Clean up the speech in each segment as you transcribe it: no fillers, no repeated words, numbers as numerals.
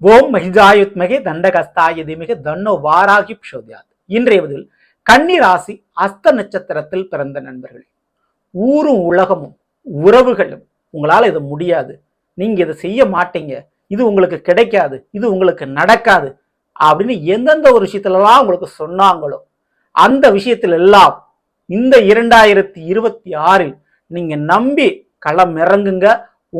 ஓம் மகிஜாயுத்மகே தண்டகஸ்தாய திமிக தன்னோ வாராகி ப்ஷோத்யாத். இன்றைய பதில் கன்னி ராசி அஸ்த நட்சத்திரத்தில் பிறந்த நண்பர்களே, ஊரும் உலகமும் உறவுகளும் உங்களால் இது முடியாது, நீங்க இதை செய்ய மாட்டீங்க, இது உங்களுக்கு கிடைக்காது, இது உங்களுக்கு நடக்காது அப்படின்னு எந்தெந்த ஒரு விஷயத்துலலாம் உங்களுக்கு சொன்னாங்களோ அந்த விஷயத்துல எல்லாம் இந்த 2026 நீங்க நம்பி களம் இறங்குங்க.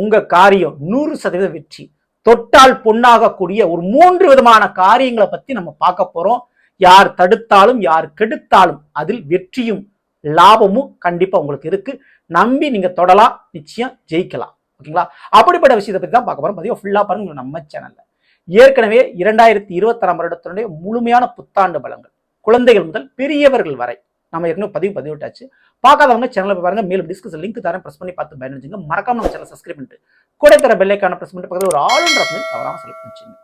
உங்க காரியம் 100% வெற்றி. தொட்டால் பொன்னாகக்கூடிய ஒரு 3 விதமான காரியங்களை பத்தி நம்ம பார்க்க போறோம். யார் தடுத்தாலும் யார் கெடுத்தாலும் அதில் வெற்றியும் லாபமும் கண்டிப்பா உங்களுக்கு இருக்கு. நம்பி நீங்க தொடலாம், நிச்சயம் ஜெயிக்கலாம். ஓகேங்களா? அப்படிப்பட்ட விஷயத்தை பத்தி தான் பார்க்க போறோம். பதிவு ஃபுல்லா பாருங்க நம்ம சேனல்ல. ஏற்கனவே 2026 வருடத்தினுடைய முழுமையான புத்தாண்டு பலன்கள், குழந்தைகள் முதல் பெரியவர்கள் வரை நம்ம ஏற்கனவே பதிவிட்டாச்சு. பார்க்காதவங்க சேனலை பாருங்க, மேலும் டிஸ்கஸ் லிங்க் தரேன், பிரஸ் பண்ணி பார்த்து பயணிச்சுங்க. மறக்காம நம்ம சேனல் சப்ஸ்கிரைப் பண்ணிட்டு கூட தர பெல்லைக்கான பிரஸ் பண்ணிட்டு பக்கத்தில் ஒரு ஆளுன்ற தவறாம செலக்ட் பண்ணிச்சுங்க.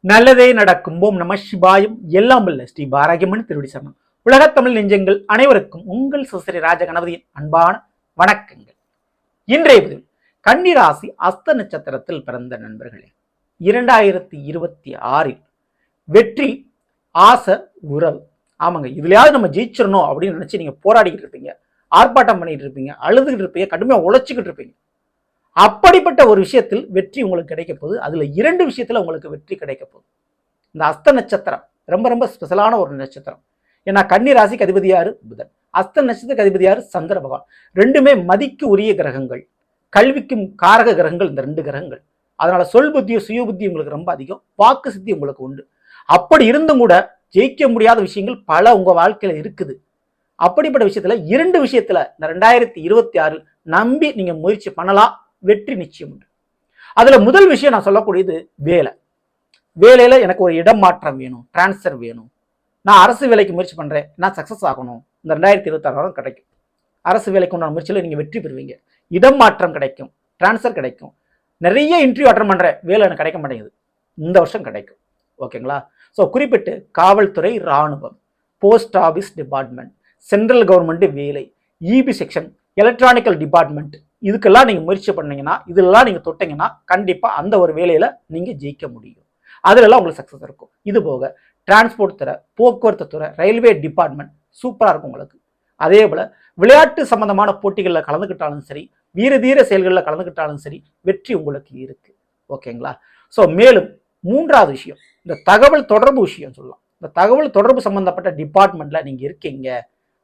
நல்லதே நடக்கும். ஓம் நம சிவாயம். எல்லாம் இல்ல ஸ்ரீ பாரகியம்மன் திருவடி சரணம். உலகத்தமிழ் நெஞ்சங்கள் அனைவருக்கும் உங்கள் சுசரி ராஜ கணபதியின் அன்பான வணக்கங்கள். இன்றைய பதில் கன்னி ராசி அஸ்த நட்சத்திரத்தில் பிறந்த நண்பர்களே, 2026 வெற்றி, ஆசை, உறவு. ஆமாங்க, இதுலயாவது நம்ம ஜெயிச்சிடணும் அப்படின்னு நினைச்சு நீங்க போராடிக்கிட்டு இருப்பீங்க, ஆர்ப்பாட்டம் பண்ணிட்டு இருப்பீங்க, அழுதுகிட்டு இருப்பீங்க, கடுமையா உழைச்சிக்கிட்டு இருப்பீங்க. அப்படிப்பட்ட ஒரு விஷயத்தில் வெற்றி உங்களுக்கு கிடைக்க போகுது. அதுல 2 விஷயத்துல உங்களுக்கு வெற்றி கிடைக்க போகுது. இந்த அஸ்த நட்சத்திரம் ரொம்ப ரொம்ப ஸ்பெஷலான ஒரு நட்சத்திரம். ஏன்னா கன்னி ராசிக்கு அதிபதி யாரு? புதன். அஸ்த நட்சத்திரத்துக்கு அதிபதி யாரு? சந்திர பகவான். ரெண்டுமே மதிக்கு உரிய கிரகங்கள், கல்விக்கும் காரக கிரகங்கள் இந்த 2 கிரகங்கள். அதனால சொல் புத்தியும் சுய புத்தி உங்களுக்கு ரொம்ப அதிகம், வாக்கு சித்தி உங்களுக்கு உண்டு. அப்படி இருந்தும் கூட ஜெயிக்க முடியாத விஷயங்கள் பல உங்க வாழ்க்கையில இருக்குது. அப்படிப்பட்ட விஷயத்துல 2 விஷயத்துல இந்த 2026 நம்பி நீங்க முயற்சி பண்ணலாம், வெற்றி நிச்சயம் உண்டு. அதுல முதல் விஷயம் நான் சொல்லக்கூடியது வேலை. வேலையில எனக்கு ஒரு இடம் மாற்றம் வேணும், டிரான்ஸ்ஃபர் வேணும், நான் அரசு வேலைக்கு முயற்சி பண்றேன், நான் சக்சஸ் ஆகணும், இந்த 2026 கிடைக்கும். அரசு வேலைக்கு உண்டான முயற்சியில நீங்க வெற்றி பெறுவீங்க, இடம் மாற்றம் கிடைக்கும், டிரான்ஸ்ஃபர் கிடைக்கும். நிறைய இன்டர்வியூ அட்டன் பண்றேன், வேலை எனக்கு கிடைக்க மாட்டேங்குது, இந்த வருஷம் கிடைக்கும். ஓகேங்களா? ஸோ குறிப்பிட்டு காவல்துறை, இராணுவம், post office department, central government வேலை, இபி செக்ஷன், எலக்ட்ரானிக்கல் டிபார்ட்மெண்ட், இதுக்கெல்லாம் நீங்க முயற்சி பண்ணீங்கன்னா, இதெல்லாம் நீங்க தொட்டீங்கன்னா கண்டிப்பா அந்த ஒரு வேலையில நீங்க ஜெயிக்க முடியும். அதுல உங்களுக்கு சக்சஸ் இருக்கும். இது போக டிரான்ஸ்போர்ட் துறை, போக்குவரத்து துறை, ரயில்வே டிபார்ட்மெண்ட் சூப்பரா இருக்கும் உங்களுக்கு. அதே போல விளையாட்டு சம்பந்தமான போட்டிகளில் கலந்துக்கிட்டாலும் சரி, வீர தீர செயல்களில் கலந்துக்கிட்டாலும் சரி, வெற்றி உங்களுக்கு இருக்கு. ஓகேங்களா? ஸோ மேலும் 3வது விஷயம், இந்த தகவல் தொடர்பு விஷயம் சொல்லலாம். இந்த தகவல் தொடர்பு சம்பந்தப்பட்ட டிபார்ட்மெண்ட்ல நீங்க இருக்கீங்க,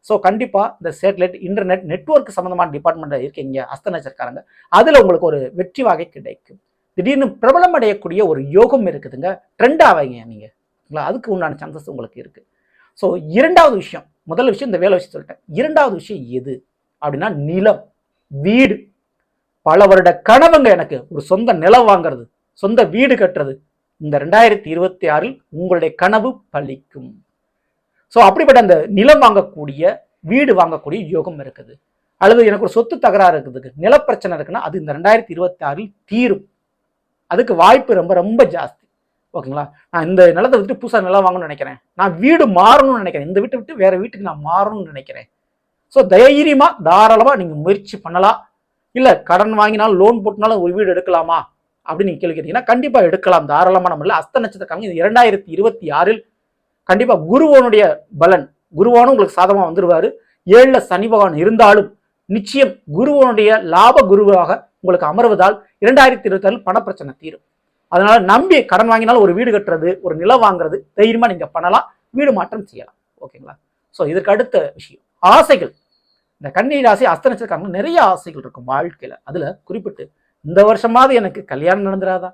ஸோ கண்டிப்பா இந்த சேட்டலைட், இன்டர்நெட், நெட்வொர்க் சம்பந்தமான டிபார்ட்மெண்ட்ல இருக்கீங்க அஸ்த நட்சத்திரக்காரங்க, அதுல உங்களுக்கு ஒரு வெற்றி வகை கிடைக்கும். திடீர்னு பிரபலம் அடையக்கூடிய ஒரு யோகம் இருக்குதுங்க, ட்ரெண்ட் ஆவீங்க நீங்க. அதுக்கு உண்டான சான்சஸ் உங்களுக்கு இருக்கு. ஸோ 2வது விஷயம், முதல் விஷயம் இந்த வேலை விஷயம் சொல்லிட்டேன். 2வது விஷயம் எது அப்படின்னா நிலம், வீடு. பல வருட கனவுங்க எனக்கு ஒரு சொந்த நிலம் வாங்குறது, சொந்த வீடு கட்டுறது. இந்த 2026 உங்களுடைய கனவு பலிக்கும். ஸோ அப்படிப்பட்ட அந்த நிலம் வாங்கக்கூடிய, வீடு வாங்கக்கூடிய யோகம் இருக்குது. அல்லது எனக்கு ஒரு சொத்து தகராறு இருக்குது, நிலப்பிரச்சனை இருக்குன்னா அது இந்த 2026 தீரும். அதுக்கு வாய்ப்பு ரொம்ப ரொம்ப ஜாஸ்தி. ஓகேங்களா? நான் இந்த நிலத்தை விட்டு புதுசாக நிலம் வாங்கணும்னு நினைக்கிறேன், நான் வீடு மாறணும்னு நினைக்கிறேன், இந்த வீட்டை விட்டு வேற வீட்டுக்கு நான் மாறணும்னு நினைக்கிறேன். ஸோ தைரியமா தாராளமா நீங்க முயற்சி பண்ணலாம். இல்ல கடன் வாங்கினாலும் லோன் போட்டுனாலும் ஒரு வீடு எடுக்கலாமா அப்படின்னு நீங்க கேள்வி கேட்டீங்கன்னா கண்டிப்பா எடுக்கலாம், தாராளமா. நம்ம அஸ்த நட்சத்திரக்காரங்க இந்த 2026 கண்டிப்பா குருவனுடைய பலன், குருவானும் உங்களுக்கு சாதமா வந்துருவாரு. 7ல சனி பகவான் இருந்தாலும் நிச்சயம் குருவனுடைய லாப குருவாக உங்களுக்கு அமர்வதால் 2026 பணப்பிரச்சனை தீரும். அதனால நம்பி கடன் வாங்கினாலும் ஒரு வீடு கட்டுறது, ஒரு நிலம் வாங்குறது தைரியமா நீங்க பண்ணலாம், வீடு மாற்றம் செய்யலாம். ஓகேங்களா? ஸோ இதற்கு அடுத்த விஷயம் ஆசைகள். இந்த கன்னி ராசி அஸ்த நட்சத்திரக்காரங்க நிறைய ஆசைகள் இருக்கும் வாழ்க்கையில. அதுல குறிப்பிட்டு இந்த வருஷமாவது எனக்கு கல்யாணம் நடந்துராதா,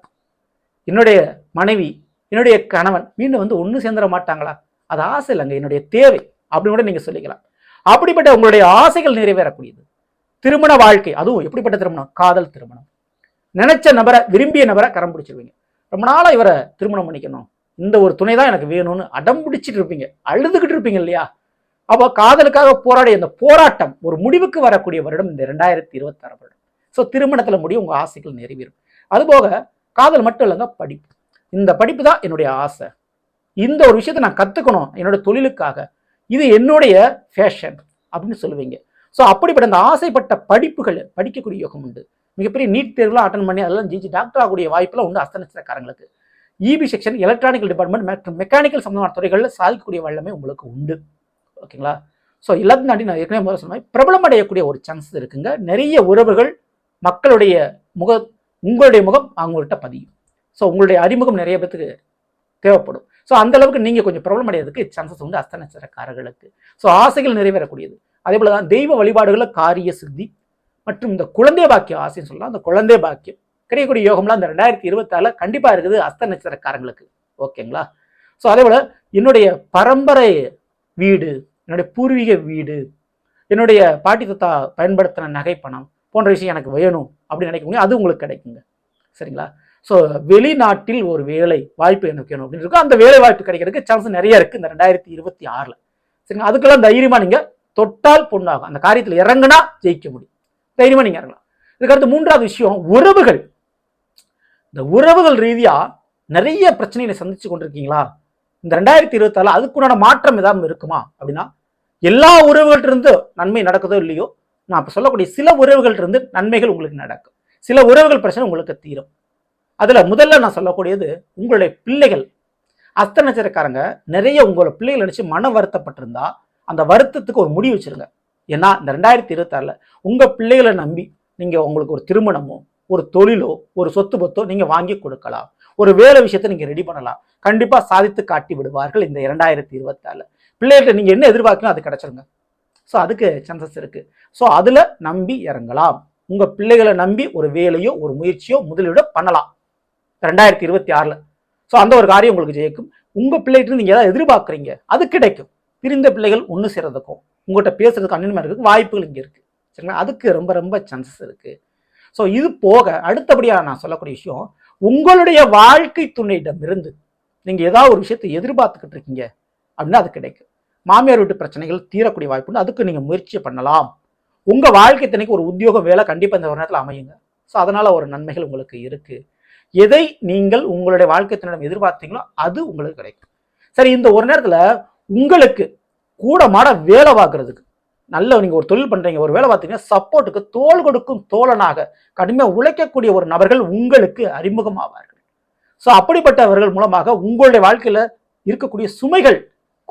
என்னுடைய மனைவி, என்னுடைய கணவன் மீண்டும் வந்து ஒன்று சேர்ந்துட மாட்டாங்களா, அது ஆசை இல்லைங்க, என்னுடைய தேவை அப்படின்னு கூட நீங்க சொல்லிக்கலாம். அப்படிப்பட்ட உங்களுடைய ஆசைகள் நிறைவேறக்கூடியது. திருமண வாழ்க்கை, அதுவும் எப்படிப்பட்ட திருமணம்? காதல் திருமணம். நினைச்ச நபரை, விரும்பிய நபரை கரம் பிடிச்சிருவீங்க. ரொம்ப நாளா இவரை திருமணம் பண்ணிக்கணும், இந்த ஒரு துணை தான் எனக்கு வேணும்னு அடம் பிடிச்சிட்டு இருப்பீங்க, அழுதுகிட்டு இருப்பீங்க இல்லையா? அப்போ காதலுக்காக போராடிய அந்த போராட்டம் ஒரு முடிவுக்கு வரக்கூடிய வருடம் இந்த 2026 வருடம். ஸோ திருமணத்துல முடியும், உங்க ஆசைகள் நிறைவேறும். அதுபோக காதல் மட்டும் இல்லைங்க, படிப்பு. இந்த படிப்பு தான் என்னுடைய ஆசை, இந்த ஒரு விஷயத்தை நான் கத்துக்கணும் என்னோட தொழிலுக்காக, இது என்னுடைய ஃபேஷன் அப்படின்னு சொல்லுவீங்க. ஸோ அப்படிப்பட்ட அந்த ஆசைப்பட்ட படிப்புகள் படிக்கக்கூடிய யோகம் உண்டு. மிகப்பெரிய நீட் தேர்வுலாம் அட்டன் பண்ணி அதெல்லாம் ஜெயிச்சு டாக்டர் ஆகக்கூடிய வாய்ப்புலாம் உண்டு அஸ்த நட்சத்திரக்காரங்களுக்கு. இபி செக்ஷன், எலக்ட்ரானிக்கல் டிபார்ட்மெண்ட் மற்றும் மெக்கானிக்கல் சம்பந்தமான துறைகளில் சாதிக்கக்கூடிய வல்லமை உங்களுக்கு உண்டு. ஓகேங்களா? ஸோ எல்லாத்தையும் தாண்டி நான் ஏற்கனவே முதல்ல சொன்ன பிரபலம் அடையக்கூடிய ஒரு சான்ஸ் இருக்குங்க. நிறைய உறவுகள், மக்களுடைய உங்களுடைய முகம் அவங்கள்ட்ட பதியும். ஸோ உங்களுடைய அறிமுகம் நிறைய பேருக்கு தேவைப்படும். ஸோ அந்த அளவுக்கு நீங்கள் கொஞ்சம் பிரபலம் அடைகிறதுக்கு சான்சஸ் உண்டு அஸ்த நட்சத்திரக்காரர்களுக்கு. ஸோ ஆசைகள் நிறைவேறக்கூடியது. அதே போல தான் தெய்வ வழிபாடுகளில் காரிய சித்தி மற்றும் இந்த குழந்தை பாக்கியம் ஆசைன்னு சொல்லலாம். அந்த குழந்தை பாக்கியம் கிடைக்கக்கூடிய யோகம்லாம் இந்த 2024 கண்டிப்பாக இருக்குது அஸ்த நட்சத்திரக்காரங்களுக்கு. ஓகேங்களா? ஸோ அதே போல் என்னுடைய பரம்பரை வீடு, என்னுடைய பூர்வீக வீடு, என்னுடைய பாட்டி தாத்தா பயன்படுத்தின நகை பணம் போன்ற விஷயம் எனக்கு வேணும் அப்படின்னு நினைக்க முடியும். அது உங்களுக்கு கிடைக்குங்க. சரிங்களா? ஸோ வெளிநாட்டில் ஒரு வேலை வாய்ப்பு எனக்கு வேணும் அப்படின்னு இருக்கும். அந்த வேலை வாய்ப்பு கிடைக்கிறதுக்கு சான்ஸ் நிறைய இருக்குது இந்த 2026. சரிங்களா? அதுக்கெல்லாம் தைரியமாக நீங்கள் தொட்டால் பொண்ணாகும். அந்த காரியத்தில் இறங்குனா ஜெயிக்க முடியும். தைரியமாக நீங்கள் இறங்கலாம். இதுக்கடுத்து மூன்றாவது விஷயம் உறவுகள். இந்த உறவுகள் ரீதியாக நிறைய பிரச்சனைகளை சந்திச்சு கொண்டிருக்கீங்களா? இந்த 2024 அதுக்குண்டான மாற்றம் ஏதாவது இருக்குமா அப்படின்னா, எல்லா உறவுகள்கிட்ட நன்மை நடக்குதோ இல்லையோ, நான் இப்போ சொல்லக்கூடிய சில உறவுகள்கிட்ட நன்மைகள் உங்களுக்கு நடக்கும். சில உறவுகள் பிரச்சனை உங்களுக்கு தீரும். அதுல முதல்ல நான் சொல்லக்கூடியது உங்களுடைய பிள்ளைகள். அஸ்த நட்சத்திரக்காரங்க நிறைய உங்களோட பிள்ளைகள் நினைச்சு மன வருத்தப்பட்டிருந்தா அந்த வருத்தத்துக்கு ஒரு முடிவு வச்சிருங்க. ஏன்னா இந்த 2026 உங்க பிள்ளைகளை நம்பி நீங்க உங்களுக்கு ஒரு திருமணமோ, ஒரு தொழிலோ, ஒரு சொத்து பத்தோ நீங்க வாங்கி கொடுக்கலாம். ஒரு வேலை விஷயத்தை நீங்க ரெடி பண்ணலாம். கண்டிப்பா சாதித்து காட்டி விடுவார்கள் இந்த 2024. பிள்ளைகிட்ட நீங்க என்ன எதிர்பார்க்கணும் அது கிடைச்சிருங்க. ஸோ அதுக்கு சான்சஸ் இருக்கு. ஸோ அதுல நம்பி இறங்கலாம். உங்க பிள்ளைகளை நம்பி ஒரு வேலையோ ஒரு முயற்சியோ முதலீடோ பண்ணலாம் 2026. ஸோ அந்த ஒரு காரியம் உங்களுக்கு ஜெயிக்கும். உங்க பிள்ளைகிட்ட நீங்க ஏதாவது எதிர்பார்க்குறீங்க அது கிடைக்கும். பிரிந்த பிள்ளைகள் ஒன்று சேர்றதுக்கும் உங்கள்கிட்ட பேசுறதுக்கு அன்னியமா இருக்கு வாய்ப்புகள் இங்கே இருக்கு. சரிங்களா? அதுக்கு ரொம்ப ரொம்ப சான்சஸ் இருக்கு. ஸோ இது போக அடுத்தபடியாக நான் சொல்லக்கூடிய விஷயம், உங்களுடைய வாழ்க்கை துணையிடமிருந்து நீங்க ஏதாவது ஒரு விஷயத்தை எதிர்பார்த்துக்கிட்டு இருக்கீங்க அப்படின்னா அது கிடைக்கும். மாமியார் வீட்டு பிரச்சனைகள் தீரக்கூடிய வாய்ப்புன்னு அதுக்கு நீங்க முயற்சி பண்ணலாம். உங்க வாழ்க்கை துணைக்கு ஒரு உத்தியோக வேலை கண்டிப்பா இந்த ஒரு நேரத்தில் அமையுங்க. ஸோ அதனால ஒரு நன்மைகள் உங்களுக்கு இருக்கு. எதை நீங்கள் உங்களுடைய வாழ்க்கை துணையிடம் எதிர்பார்த்தீங்களோ அது உங்களுக்கு கிடைக்கும். சரி, இந்த ஒரு நேரத்தில் உங்களுக்கு கூட மாட வேலை பார்க்கறதுக்கு நல்ல நீங்க ஒரு தொழில் பண்றீங்க, ஒரு வேலை பார்த்தீங்கன்னா சப்போர்ட்டுக்கு தோள் கொடுக்கும் தோழனாக கடுமையாக உழைக்கக்கூடிய ஒரு நபர்கள் உங்களுக்கு அறிமுகமாவார்கள். ஸோ அப்படிப்பட்டவர்கள் மூலமாக உங்களுடைய வாழ்க்கையில இருக்கக்கூடிய சுமைகள்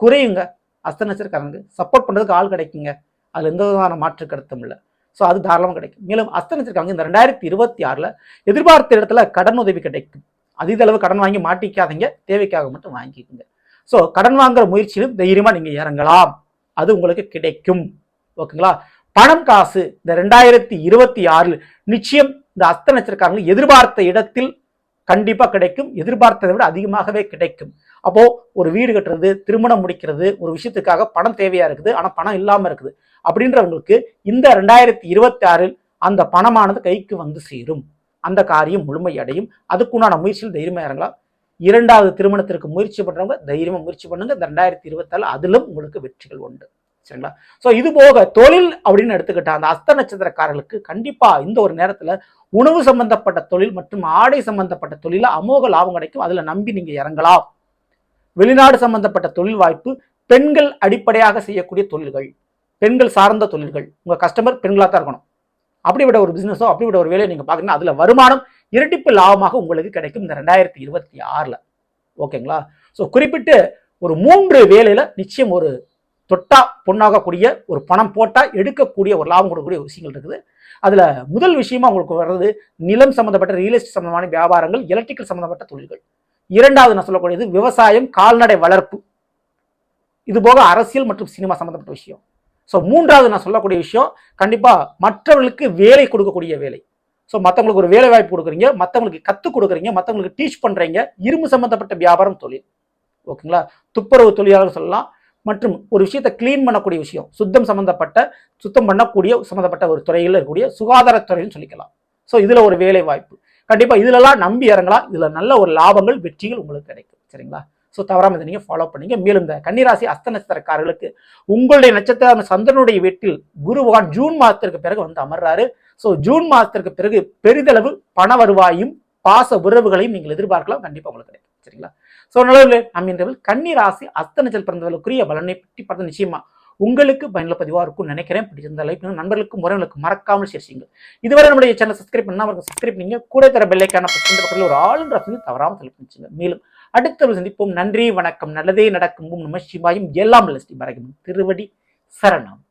குறையுங்க. அஸ்த நட்சத்திரக்காரங்க சப்போர்ட் பண்றதுக்கு ஆள் கிடைக்குங்க. அதுல எந்த விதமான மாற்று கருத்தும் இல்லை. ஸோ அது தாராளமாக கிடைக்கும். மேலும் அஸ்த நட்சத்திரக்காரங்க இந்த 2026 எதிர்பார்த்த இடத்துல கடன் உதவி கிடைக்கும். அதீத அளவு கடன் வாங்கி மாட்டிக்காதீங்க, தேவைக்காக மட்டும் வாங்கிக்கோங்க. ஸோ கடன் வாங்குற முயற்சியிலும் தைரியமா நீங்க இறங்கலாம், அது உங்களுக்கு கிடைக்கும். ஓகேங்களா? பணம் காசு இந்த 2026 நிச்சயம் இந்த அஸ்த நட்சத்திரக்காரங்க எதிர்பார்த்த இடத்தில் கண்டிப்பா கிடைக்கும். எதிர்பார்த்ததை விட அதிகமாகவே கிடைக்கும். அப்போ ஒரு வீடு கட்டுறது, திருமணம் முடிக்கிறது, ஒரு விஷயத்துக்காக பணம் தேவையா இருக்குது, ஆனா பணம் இல்லாம இருக்குது அப்படின்றவங்களுக்கு இந்த 2026 அந்த பணமானது கைக்கு வந்து சேரும். அந்த காரியம் முழுமையடையும். அதுக்குண்டான முயற்சியில் தைரியமா இறங்கலாம். இரண்டாவது திருமணத்திற்கு முயற்சி பண்றவங்க தைரியமா முயற்சி பண்ணுங்க. இந்த 2024 அதிலும் உங்களுக்கு வெற்றிகள் உண்டு. சரிங்களா? ஸோ இது போக தொழில் அப்படின்னு எடுத்துக்கிட்ட அந்த அஸ்த நட்சத்திரக்காரர்களுக்கு கண்டிப்பா இந்த ஒரு நேரத்துல உணவு சம்பந்தப்பட்ட தொழில் மற்றும் ஆடை சம்பந்தப்பட்ட தொழில அமோக லாபம் கிடைக்கும். அதுல நம்பி நீங்க இறங்கலாம். வெளிநாடு சம்பந்தப்பட்ட தொழில் வாய்ப்பு, பெண்கள் அடிப்படையாக செய்யக்கூடிய தொழில்கள், பெண்கள் சார்ந்த தொழில்கள், உங்க கஸ்டமர் பெண்களாக தான் இருக்கணும். அப்படிப்பட்ட ஒரு பிசினஸோ அப்படிப்பட்ட ஒரு வேலையை நீங்க பாக்குறீங்கன்னா அதுல வருமானம் இரட்டிப்பு லாபமாக உங்களுக்கு கிடைக்கும் இந்த 2026. ஓகேங்களா? ஸோ குறிப்பிட்டு ஒரு 3 வேலையில நிச்சயம் ஒரு தொட்டா பொண்ணாகக்கூடிய ஒரு பணம் போட்டா எடுக்கக்கூடிய ஒரு லாபம் கொடுக்கக்கூடிய விஷயங்கள் இருக்குது. அதுல முதல் விஷயமா உங்களுக்கு வர்றது நிலம் சம்பந்தப்பட்ட ரியல் எஸ்டேட் சம்பந்தமான வியாபாரங்கள், எலக்ட்ரிக்கல் சம்பந்தப்பட்ட தொழில்கள். இரண்டாவது நான் சொல்லக்கூடியது விவசாயம், கால்நடை வளர்ப்பு, இது போக அரசியல் மற்றும் சினிமா சம்பந்தப்பட்ட விஷயம். ஸோ மூன்றாவது நான் சொல்லக்கூடிய விஷயம் கண்டிப்பா மற்றவர்களுக்கு வேலை கொடுக்கக்கூடிய வேலை. ஸோ மற்றவங்களுக்கு ஒரு வேலை வாய்ப்பு கொடுக்குறீங்க, மற்றவங்களுக்கு கற்றுக் கொடுக்குறீங்க, மற்றவங்களுக்கு டீச் பண்றீங்க, இரும்பு சம்பந்தப்பட்ட வியாபாரம் தொழில். ஓகேங்களா? துப்புரவு தொழிலாளர் சொல்லலாம். மற்றும் ஒரு விஷயத்தை கிளீன் பண்ணக்கூடிய விஷயம், சுத்தம் பண்ணக்கூடிய சம்பந்தப்பட்ட ஒரு துறையில் இருக்கக்கூடிய சுகாதாரத்துறைன்னு சொல்லிக்கலாம். ஸோ இதுல ஒரு வேலை வாய்ப்பு கண்டிப்பா இதுலலாம் நம்பி இறங்கலாம். இதுல நல்ல ஒரு லாபங்கள் வெற்றிகள் உங்களுக்கு கிடைக்கும். சரிங்களா? ஸோ தவறாம இதை நீங்க ஃபாலோ பண்ணீங்க. மேலும் இந்த கன்னிராசி அஸ்த நட்சத்திரக்காரர்களுக்கு உங்களுடைய நட்சத்திர சந்திரனுடைய வீட்டில் குரு பகவான் ஜூன் மாதத்திற்கு பிறகு வந்து அமர்றாரு. ஸோ ஜூன் மாதத்திற்கு பிறகு பெரிதளவு பண வருவாயும் பாச உறவுகளையும் நீங்கள் எதிர்பார்க்கலாம். கண்டிப்பா உங்களுக்கு கிடைக்கும். சரிங்களா? ஸோ நல்ல நம்ம இந்த கன்னிராசி அஸ்த நட்சத்திரம் பிறந்தவர்களுக்குரிய பலனை பற்றி பார்த்து நிச்சயமா உங்களுக்கு பயனுள்ள பதிவாக இருக்கும் நினைக்கிறேன். பிடிச்சிருந்த லைக் நண்பர்களுக்கும் முறைகளுக்கு மறக்காமல் ஷேர் செய்யுங்கள். இதுவரை நம்முடைய சேனல் சப்ஸ்கிரைப் பண்ணா அவருக்கு சப்ஸ்கிரைப் பண்ணீங்க, கூட தர பெல்லைக்கான பக்கத்தில் ஒரு ஆளுன்ற தவறாமல் செலுத்திச்சுங்க. மேலும் அடுத்த சந்திப்போம். நன்றி, வணக்கம். நல்லதே நடக்கும். நம சிவாயும். எல்லாம் திருவடி சரணம்.